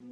Hi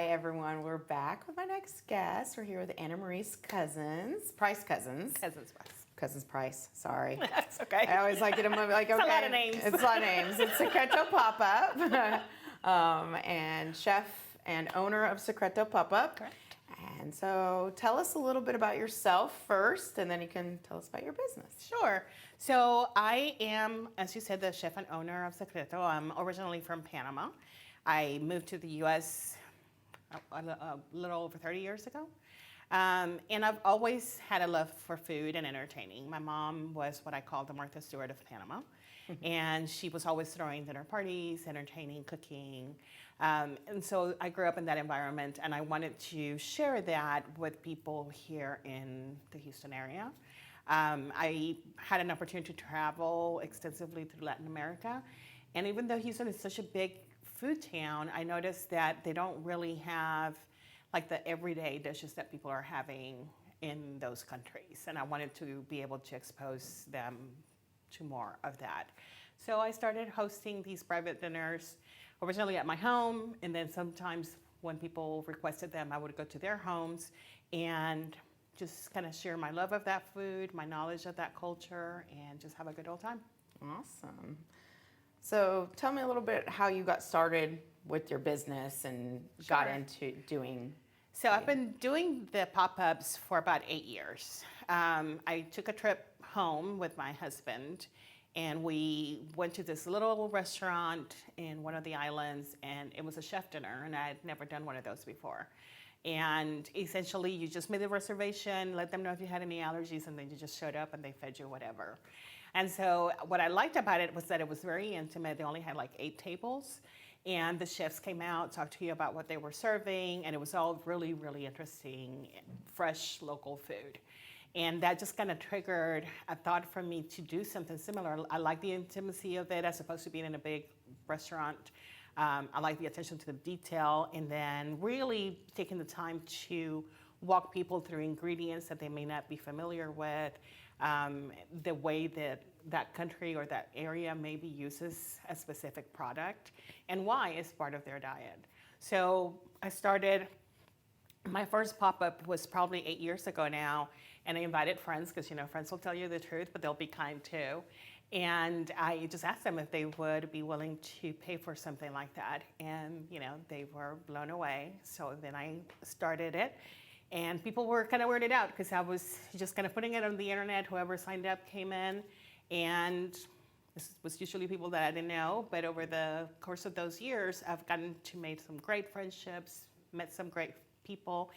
everyone, we're back with my next guest. We're here with Anamaris Price. Cousins Price, sorry. That's okay. I always like it. I'm like, okay. It's a lot of names. It's a lot of names. It's Secreto Popup, and chef and owner of Secreto Popup. Correct. And so tell us a little bit about yourself first, and then you can tell us about your business. Sure. So I am, as you said, the chef and owner of Secreto. I'm originally from Panama. I moved to the U.S. a little over 30 years ago. And I've always had a love for food and entertaining. My mom was what I call the Martha Stewart of Panama. And she was always throwing dinner parties, entertaining, cooking. And so I grew up in that environment, and I wanted to share that with people here in the Houston area. I had an opportunity to travel extensively through Latin America. And even though Houston is such a big food town, I noticed that they don't really have like the everyday dishes that people are having in those countries. And I wanted to be able to expose them to more of that. So I started hosting these private dinners originally at my home, and then sometimes when people requested them, I would go to their homes and just kind of share my love of that food, my knowledge of that culture, and just have a good old time. Awesome. So tell me a little bit how you got started with your business and got into doing. So I've been doing the pop-ups for about 8 years. I took a trip home with my husband, and we went to this little restaurant in one of the islands, and it was a chef dinner, and I had never done one of those before. And essentially, you just made the reservation, let them know if you had any allergies, and then you just showed up and they fed you whatever. And so what I liked about it was that it was very intimate. They only had like 8 tables. And the chefs came out, talked to you about what they were serving, and it was all really, really interesting, fresh local food. And that just kind of triggered a thought for me to do something similar. I like the intimacy of it as opposed to being in a big restaurant. I like the attention to the detail, and then really taking the time to walk people through ingredients that they may not be familiar with, the way that that country or that area maybe uses a specific product, and why is part of their diet. So I started, my first pop-up was probably 8 years ago now, and I invited friends, because friends will tell you the truth, but they'll be kind too. And I just asked them if they would be willing to pay for something like that. And they were blown away. So then I started it. And people were kind of weirded out because I was just kind of putting it on the internet. Whoever signed up came in. And this was usually people that I didn't know. But over the course of those years, I've gotten to make some great friendships, met some great people.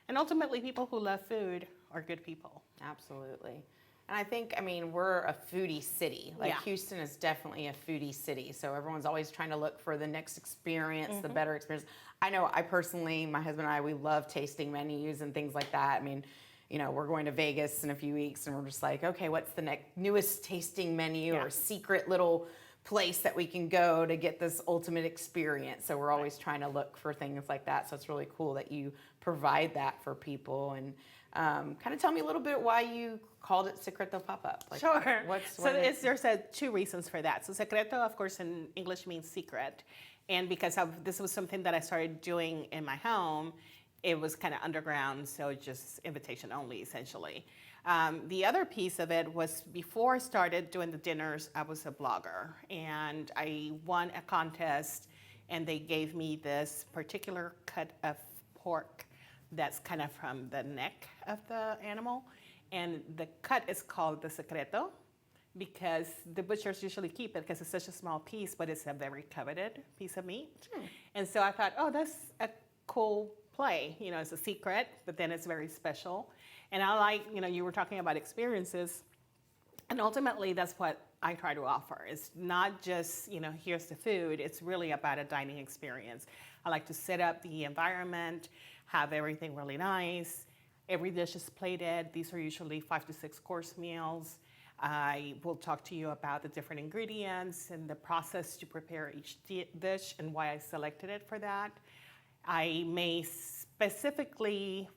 And ultimately, people who love food are good people. Absolutely. And I think, we're a foodie city. Like, Yeah. Houston is definitely a foodie city. So everyone's always trying to look for the next experience, the better experience. I know I personally, my husband and I, we love tasting menus and things like that. We're going to Vegas in a few weeks, and we're just like, okay, what's the newest tasting menu or secret little place that we can go to get this ultimate experience? So we're always trying to look for things like that. So it's really cool that you provide that for people. And kind of tell me a little bit why you called it Secreto Popup. Sure. There's 2 reasons for that. So Secreto, of course, in English means secret. And because this was something that I started doing in my home, it was kind of underground, so just invitation only, essentially. The other piece of it was before I started doing the dinners, I was a blogger. And I won a contest, and they gave me this particular cut of pork that's kind of from the neck of the animal. And the cut is called the secreto because the butchers usually keep it because it's such a small piece, but it's a very coveted piece of meat. And so I thought, oh, that's a cool play. It's a secret, but then it's very special. And I like, you were talking about experiences. And ultimately, that's what I try to offer. It's not just, here's the food. It's really about a dining experience. I like to set up the environment, have everything really nice. Every dish is plated. These are usually 5 to 6 course meals. I will talk to you about the different ingredients and the process to prepare each dish and why I selected it for that. I may specifically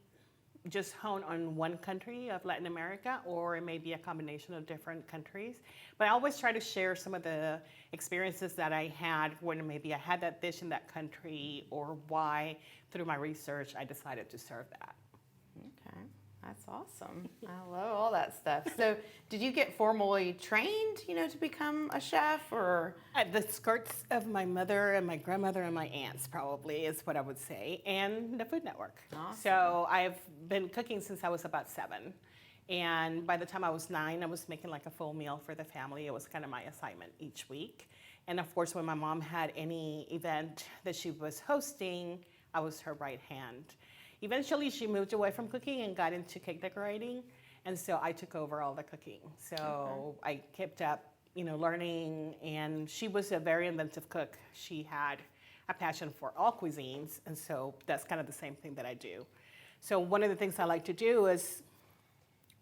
just hone on one country of Latin America, or it may be a combination of different countries. But I always try to share some of the experiences that I had when maybe I had that dish in that country, or why, through my research, I decided to serve that. Okay, that's awesome. I love all that stuff. So, did you get formally trained, to become a chef, or? At the skirts of my mother and my grandmother and my aunts, probably, is what I would say, and the Food Network. Awesome. So I've been cooking since I was about 7. And by the time I was 9, I was making like a full meal for the family. It was kind of my assignment each week. And of course, when my mom had any event that she was hosting, I was her right hand. Eventually, she moved away from cooking and got into cake decorating. And so I took over all the cooking. So I kept up, learning. And she was a very inventive cook. She had a passion for all cuisines. And so that's kind of the same thing that I do. So one of the things I like to do is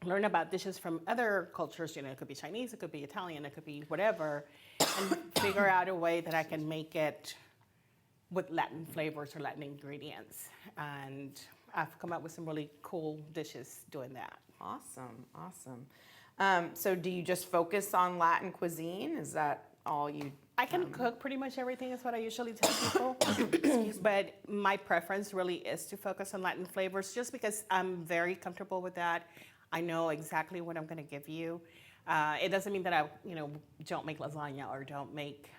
learn about dishes from other cultures. It could be Chinese, it could be Italian, it could be whatever. And figure out a way that I can make it with Latin flavors or Latin ingredients. And I've come up with some really cool dishes doing that. Awesome. So do you just focus on Latin cuisine? Is that all you? I can cook pretty much everything is what I usually tell people. But my preference really is to focus on Latin flavors just because I'm very comfortable with that. I know exactly what I'm going to give you. It doesn't mean that I, don't make lasagna or don't make,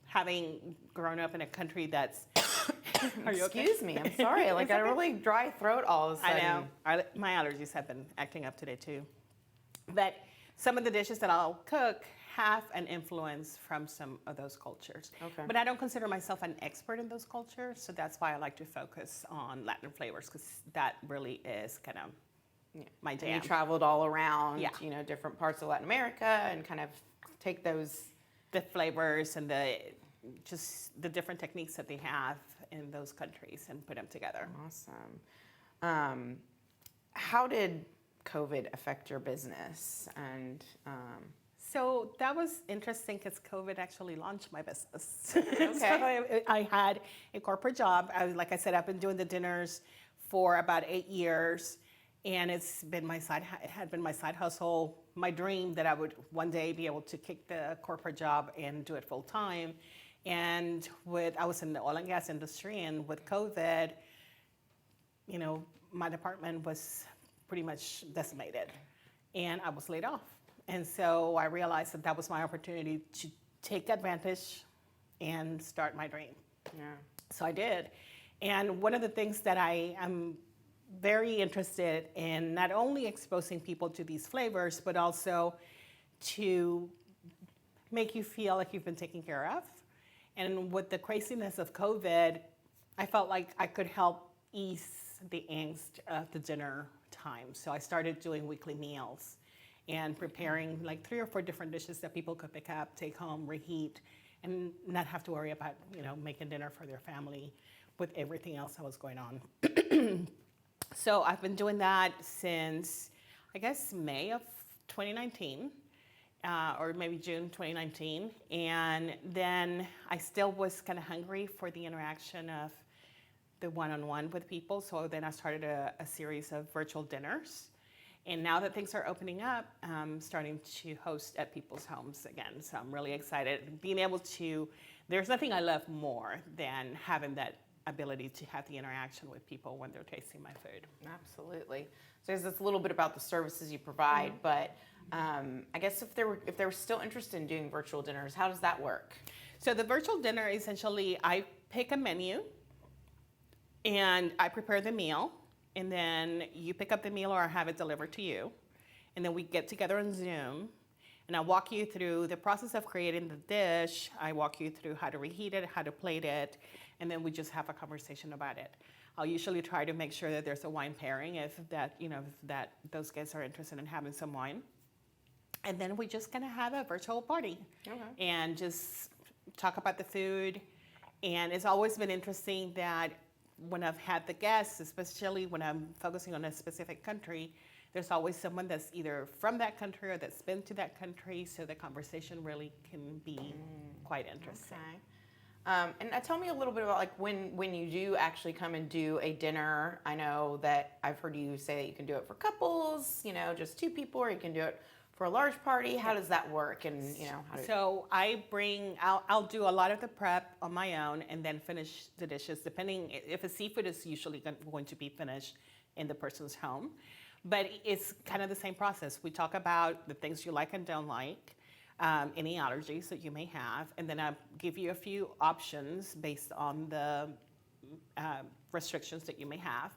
having grown up in a country that's. Are you okay? Excuse me, I'm sorry. I got a really dry throat all of a sudden. I know. My allergies have been acting up today too. But some of the dishes that I'll cook have an influence from some of those cultures. Okay. But I don't consider myself an expert in those cultures, so that's why I like to focus on Latin flavors, because that really is kind of my jam. And you traveled all around, Yeah. Different parts of Latin America, and kind of take those. The flavors and the different techniques that they have in those countries and put them together. Awesome. How did COVID affect your business? And So that was interesting because COVID actually launched my business. Okay. So I had a corporate job. Like I said, I've been doing the dinners for about 8 years, and it had been my side hustle, my dream that I would one day be able to kick the corporate job and do it full time. And I was in the oil and gas industry, and with COVID, my department was pretty much decimated, and I was laid off. And so I realized that was my opportunity to take advantage and start my dream. Yeah. So I did. And one of the things that I am very interested in, not only exposing people to these flavors, but also to make you feel like you've been taken care of. And with the craziness of COVID, I felt like I could help ease the angst of the dinner time. So I started doing weekly meals and preparing like 3 or 4 different dishes that people could pick up, take home, reheat, and not have to worry about, making dinner for their family with everything else that was going on. So I've been doing that since, I guess, May of 2019. Or maybe June 2019. And then I still was kind of hungry for the interaction of the one-on-one with people. So then I started a series of virtual dinners. And now that things are opening up, I'm starting to host at people's homes again. So I'm really excited. Being able to, there's nothing I love more than having that ability to have the interaction with people when they're tasting my food. Absolutely. So it's a little bit about the services you provide, but I guess if they were still interested in doing virtual dinners, how does that work? So the virtual dinner, essentially, I pick a menu and I prepare the meal, and then you pick up the meal or I have it delivered to you. And then we get together on Zoom, and I walk you through the process of creating the dish. I walk you through how to reheat it, how to plate it, and then we just have a conversation about it. I'll usually try to make sure that there's a wine pairing if those guests are interested in having some wine. And then we just kind of have a virtual party Okay. and just talk about the food. And it's always been interesting that when I've had the guests, especially when I'm focusing on a specific country, there's always someone that's either from that country or that's been to that country, so the conversation really can be quite interesting. Okay. And tell me a little bit about like when you do actually come and do a dinner. I know that I've heard you say that you can do it for couples, just 2 people, or you can do it for a large party. How does that work? And how do So I'll do a lot of the prep on my own and then finish the dishes, depending if a seafood is usually going to be finished in the person's home. But it's kind of the same process. We talk about the things you like and don't like, any allergies that you may have, and then I give you a few options based on the restrictions that you may have.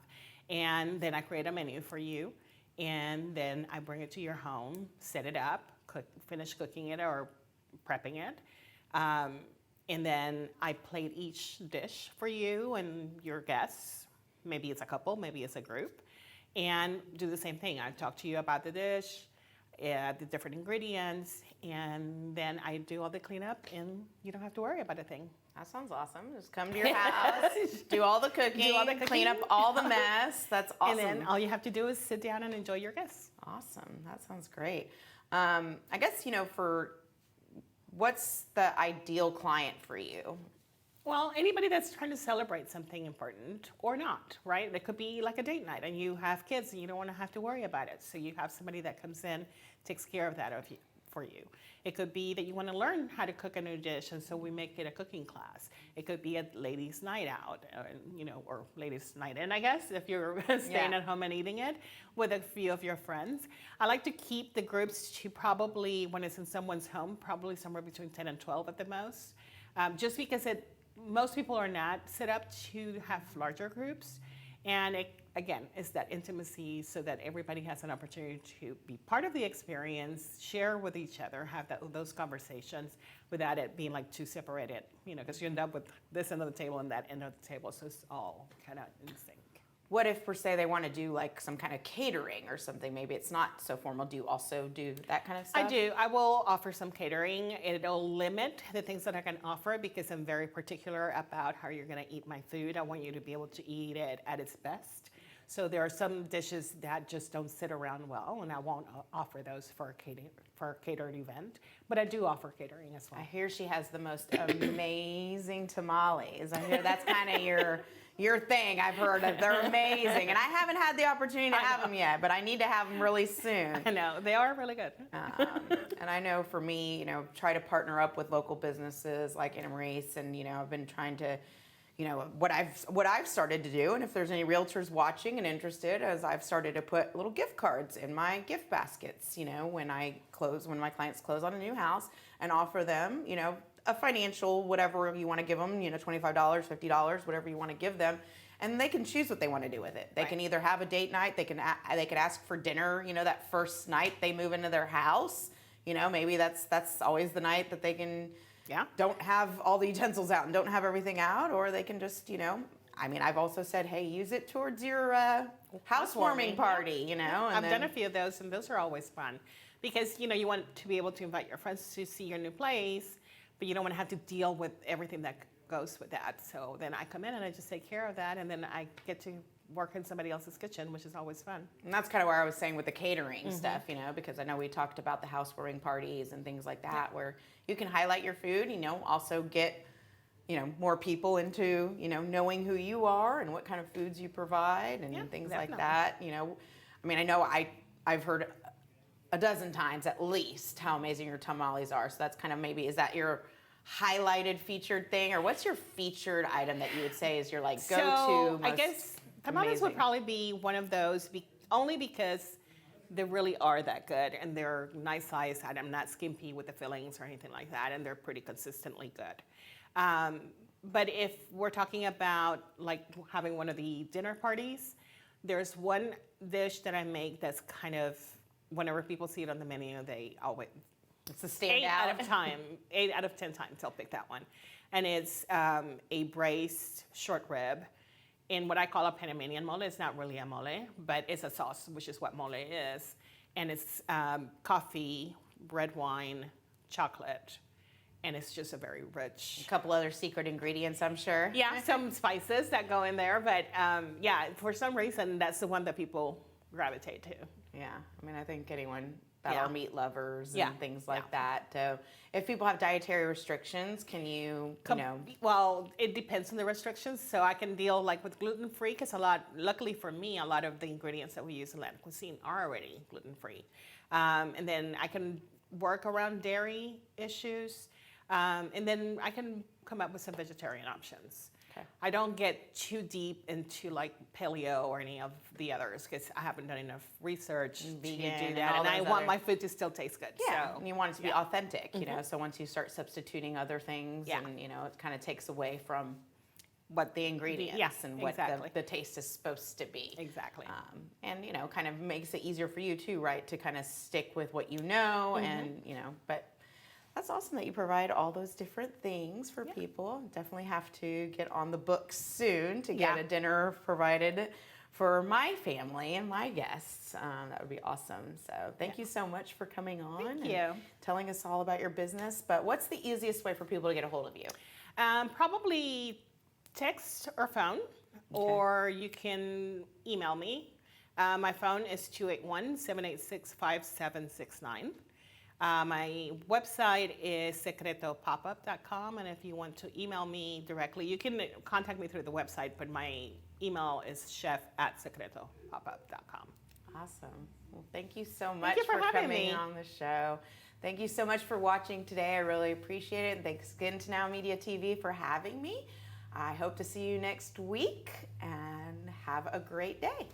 And then I create a menu for you, and then I bring it to your home, set it up, finish cooking it or prepping it. And then I plate each dish for you and your guests. Maybe it's a couple, maybe it's a group. And do the same thing. I talk to you about the dish, the different ingredients, and then I do all the cleanup, and you don't have to worry about a thing. That sounds awesome. Just come to your house, do all the cooking, clean up all the mess. That's awesome. And then all you have to do is sit down and enjoy your guests. Awesome. That sounds great. I guess, for what's the ideal client for you? Well, anybody that's trying to celebrate something important or not, right? It could be like a date night and you have kids and you don't want to have to worry about it. So you have somebody that comes in, takes care of that for you. It could be that you want to learn how to cook a new dish, and so we make it a cooking class. It could be a ladies' night out, or ladies' night in, I guess, if you're staying at home and eating it with a few of your friends. I like to keep the groups to probably, when it's in someone's home, probably somewhere between 10 and 12 at the most, just because most people are not set up to have larger groups. And again, it's that intimacy so that everybody has an opportunity to be part of the experience, share with each other, have those conversations without it being like too separated, because you end up with this end of the table and that end of the table. So it's all kind of in sync. What if, per se, they want to do like some kind of catering or something? Maybe it's not so formal. Do you also do that kind of stuff? I do. I will offer some catering. It'll limit the things that I can offer because I'm very particular about how you're going to eat my food. I want you to be able to eat it at its best. So there are some dishes that just don't sit around well, and I won't offer those for a catered event. But I do offer catering as well. I hear she has the most amazing tamales. I hear that's kind of your thing. I've heard that they're amazing, and I haven't had the opportunity to have them yet, but I need to have them really soon. I know they are really good. And I know for me, try to partner up with local businesses like Anamaris, and I've been trying to. What I've started to do, and if there's any realtors watching and interested, is I've started to put little gift cards in my gift baskets, when my clients close on a new house, and offer them, a financial, whatever you want to give them, $25, $50, whatever you want to give them, and they can choose what they want to do with it. They can either have a date night, they can ask for dinner, that first night they move into their house, maybe that's always the night that they can. Yeah. Don't have all the utensils out and don't have everything out, or they can just, I've also said, hey, use it towards your housewarming party, And I've done a few of those, and those are always fun because, you want to be able to invite your friends to see your new place, but you don't want to have to deal with everything that goes with that. So then I come in and I just take care of that, and then I get to work in somebody else's kitchen, which is always fun. And that's kind of where I was saying with the catering stuff, because I know we talked about the housewarming parties and things like that, where you can highlight your food, also get, more people into, knowing who you are and what kind of foods you provide and things like that. I know I've heard a dozen times at least how amazing your tamales are. So that's kind of maybe, is that your highlighted featured thing, or what's your featured item that you would say is your like go-to? So I guess tamales would probably be one of those, only because they really are that good, and they're nice size item, not skimpy with the fillings or anything like that, and they're pretty consistently good. But if we're talking about like having one of the dinner parties, there's one dish that I make that's kind of, whenever people see it on the menu, they always, it's a standout. 8 out of 10 times they'll pick that one. And it's a braised short rib in what I call a Panamanian mole. It's not really a mole, but it's a sauce, which is what mole is. and it's coffee, red wine, chocolate, and it's just a very rich. A couple other secret ingredients, I'm sure. Yeah, some spices that go in there, but yeah, for some reason that's the one that people gravitate to. Yeah, I mean, I think anyone that Yeah. are meat lovers and Yeah. things like that. So if people have dietary restrictions, can you know? Well, it depends on the restrictions. So I can deal like with gluten-free because luckily for me, a lot of the ingredients that we use in Latin cuisine are already gluten-free. And then I can work around dairy issues. And then I can come up with some vegetarian options. Okay. I don't get too deep into like paleo or any of the others because I haven't done enough research to Vegan do and that. all And I those want other- my food to still taste good. Yeah, So, and you want it to be yeah. authentic, you know. So once you start substituting other things, Yeah. and you know, it kind of takes away from what the ingredients and what exactly. the taste is supposed to be. Exactly. And you know, kind of makes it easier for you too, right? To kind of stick with what you know, and you know, but. That's awesome that you provide all those different things for people. Definitely have to get on the books soon to get Yeah. a dinner provided for my family and my guests. That would be awesome. So thank you so much for coming on Thank and you. telling us all about your business. But what's the easiest way for people to get a hold of you? Probably text or phone, or you can email me. My phone is 281-786-5769. My website is secretopopup.com, and if you want to email me directly, you can contact me through the website, but my email is chef@secretopopup.com. Awesome. Well, thank you so much you for having coming me. on the show. Thank you so much for watching today. I really appreciate it. And thanks again to Now Media TV for having me. I hope to see you next week, and have a great day.